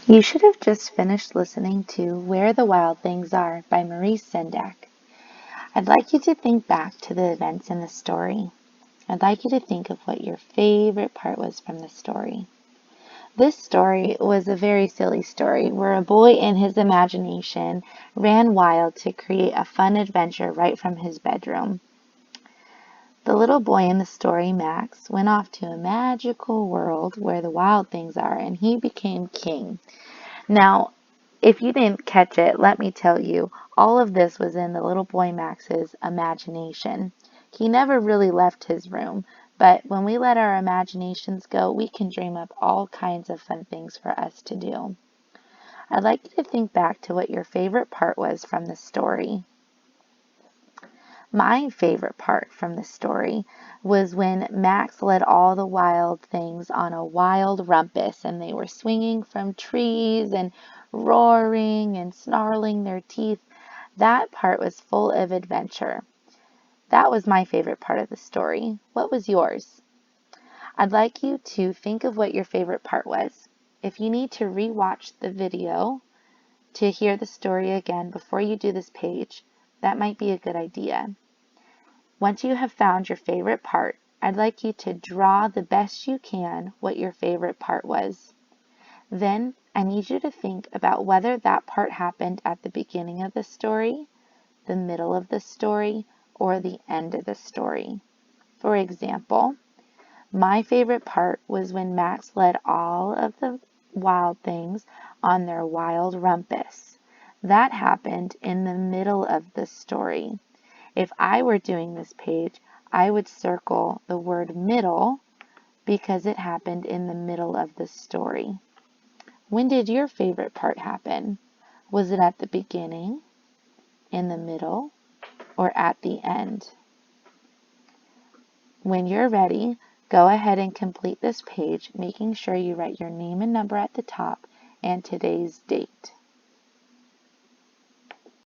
You should have just finished listening to Where the Wild Things Are by Maurice Sendak. I'd like you to think back to the events in the story. I'd like you to think of what your favorite part was from the story. This story was a very silly story where a boy in his imagination ran wild to create a fun adventure right from his bedroom. The little boy in the story, Max, went off to a magical world where the wild things are, and he became king. Now, if you didn't catch it, let me tell you, all of this was in the little boy Max's imagination. He never really left his room, but when we let our imaginations go, we can dream up all kinds of fun things for us to do. I'd like you to think back to what your favorite part was from the story. My favorite part from the story was when Max led all the wild things on a wild rumpus, and they were swinging from trees and roaring and snarling their teeth. That part was full of adventure. That was my favorite part of the story. What was yours? I'd like you to think of what your favorite part was. If you need to rewatch the video to hear the story again before you do this page, that might be a good idea. Once you have found your favorite part, I'd like you to draw the best you can what your favorite part was. Then I need you to think about whether that part happened at the beginning of the story, the middle of the story, or the end of the story. For example, my favorite part was when Max led all of the wild things on their wild rumpus. That happened in the middle of the story. If I were doing this page, I would circle the word middle because it happened in the middle of the story. When did your favorite part happen? Was it at the beginning, in the middle, or at the end? When you're ready, go ahead and complete this page, making sure you write your name and number at the top and today's date.